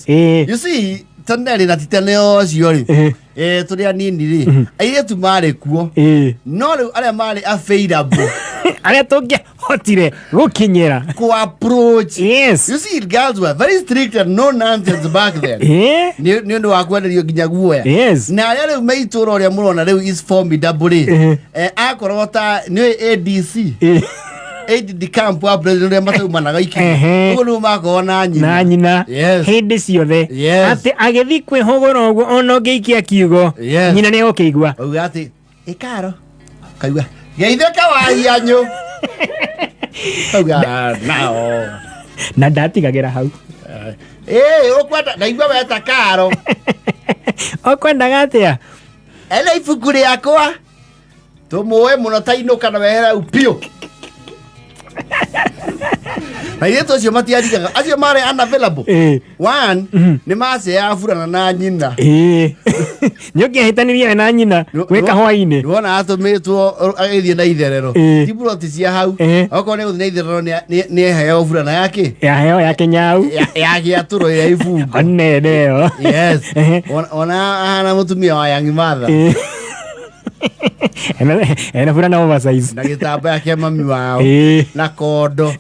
You see, tandari na titaneo siori. Turia nini ri. Airitu mare kuo. No riu aria mare available. Aria tongia hotire gukinyira Ko approach. Yes. You see, girls were very strict and no nonsense back then. Ni ndu wa kwenderio ginya guoya. Yes. Na aria riu meitura uria murona riu is formidable. Akorota ni ADC. Aid camp wa president matu managa iki. Ugo mako na nyina. Yes. Hindi ciothe. Ati agethi kwihogora ugo ono ngeikia kiugo. Nyina ni okigwa. Ugo ati ikaro. Kaigwa. Geitheka wa yanyu. Uga nao. Na ndatigagira hau. Ukwenda naigwa weta karo. Okwenda gatia. Ele ifuku riakwa. Tumuwe muno tainuka na wehera upio. Airitu acio matiarigaga acio mare unavailable. One ni mase ya furana na nyina. Nyoki hitaniria na nyina weka hwaine. Wona atumitwo agithie na itherero. Tiburoti cia hau. Oko ne guthie na itherero ni heo furana yake. Ya heo yake nyau. Ya giaturo ya ifungo. Onne neo. Yes. Ona ana mutumia wa yangi matha. Ena furana oversize. Na gitamba yake mami wao. Na kodo.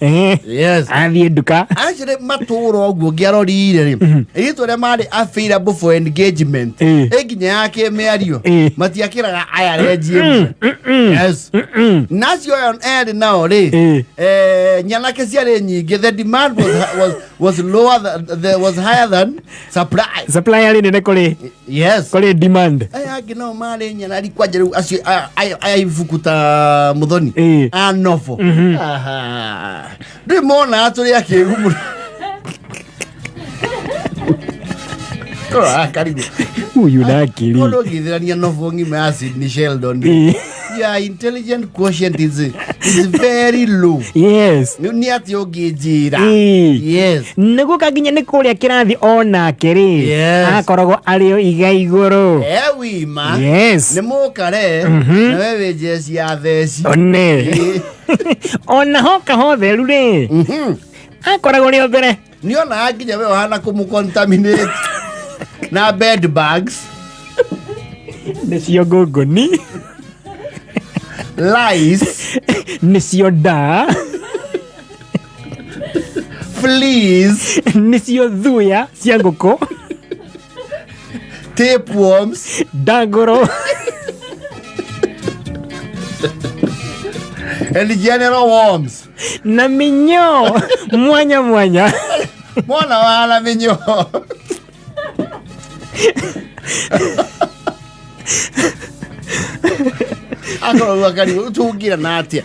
Yes. Athie duka. Actually maturo oguo ngiarorire ri. Airitu aria mari available for engagement. Eginya yake meario. Matiakiraga aya regie. Yes. Nacio on air now ri. Nyanake ciare nyingi. The demand was lower was higher than supply. Supply ali ne kole. Yes. Kole demand. Aya gino mari nyanari kwajeru acio ifukuta muthoni. Anofo. Aha. Ndi mona aturi akigumu. Karibu. Huyu na akili. Kono githirania nofo ngime acid ni Sheldon. Yeah, intelligent quotient is very low. Yes. Ni ati ogijira. Yes. Nego kaginya ni kuria kirathi ona keri. Akoragwo ario iga iguru. Wima. Yes. Ni mukare na wewe jesi ya theci. One. Ona hoka hothe rure. Akoragwo rio mbere. Ni ona aginya we hana kumucontaminate. Na bed bugs. Nicio gogoni. Lice. Nicio da. Fleas. Nicio thuya cia nguku. Tapeworms. Dagoro. And general worms. Na minyo. Mwanya. Mwana wana minyo. Akoro wakari utugira natia.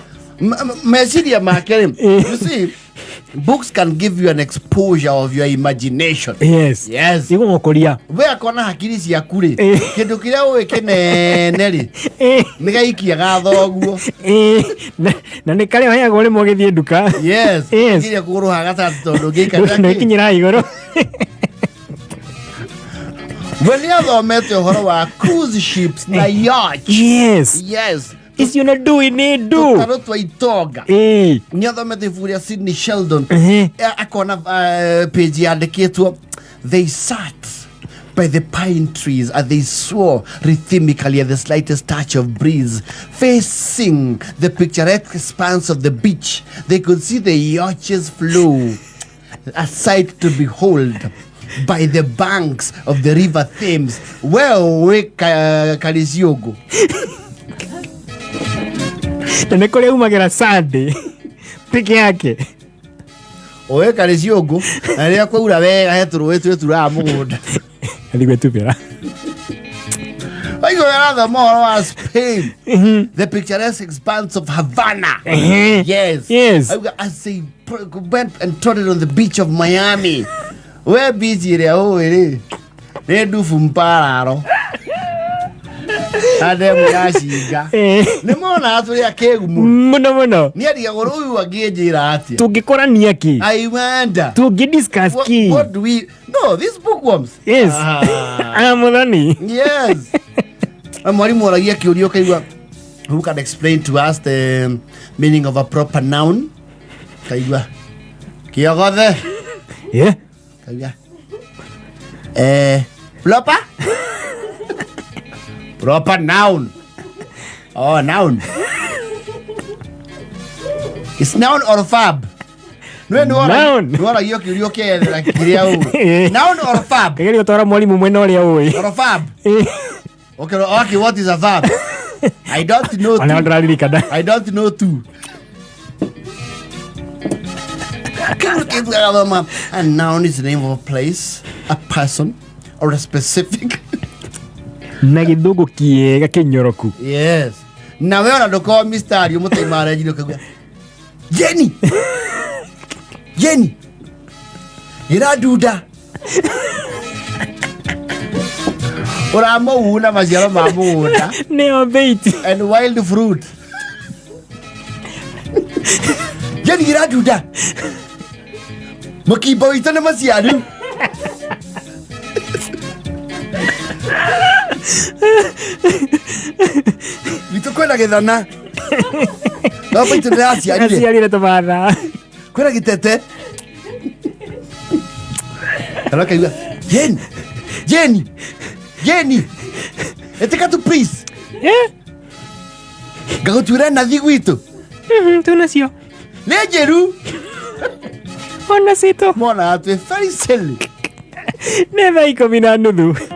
Mesidia makere. You see, books can give you an exposure of your imagination. Yes. Igo ngokoria. We akona hakiri cia kure. Kindu kiria wike neri. Nigaikia gathoguo. Na ni kale haya gore mogithie duka. Yes. Kiria kuruha gatatu tondu ngika. Nikinyira igoro. When you have met your cruise ships na yacht. Yes. Is you not doing it do. Tarotwa itoga. Ni have met the Sydney Sheldon. Akona page yandikitwo. They sat by the pine trees as they swore rhythmically at the slightest touch of breeze, facing the picturesque expanse of the beach. They could see the yachts flow, a sight to behold, by the banks of the river Thames. Well, we Kalisiogo. Na kule umagira Sunday peke yake. Owe Kalisiogo, alia kwa ura wega heturu wetu tura mugunda. Aligwe tupira. I go another more was Spain. The picturesque expanse of Havana. Yes. As they went and trotted on the beach of Miami. Where busy they are, they do from Pararo. Adem yashiga. Nemona atu ya kegu muno. Niadi ya goro wa gejira ati. Tugikora niaki. I wonder. Tugi discuss ki. What do we? No, these bookworms. Yes. Amulani. Yes. Mwalimu aragia kiurio kaigwa. Who can explain to us the meaning of a proper noun? Kaigwa. Kiogothe. Yeah. Kaigwa. Proper? Proper noun. Oh, noun. It's noun or verb? Noun. Nuora hiyo kia la kiria u. Noun or verb? Kegeri utora mwalimu mwena uria ui. Or a verb? Okay, what is a verb? I don't know. I don't know too. A noun is the name of a place, a person, or a specific. Na githugu kiega kinyoroku. Yes. Na wewe unadoko mistari umutemara jino kagwa. Jenny. Jenny. Iraduda. Ora una maziaro mamuda. Neo bait. And wild fruit. Jenny iraduda. Makibo itana masiadu. Kwenda githana. Baba itunda aciarire. Aciarire tomatha. Kwenda gitete. Kana kaigua. Jenny. Eteka tu please. Gagutura na thigwitu. Tu nacio. Lejeru. Ona sito. Mona atu very silly. Neva 10 na nuthu.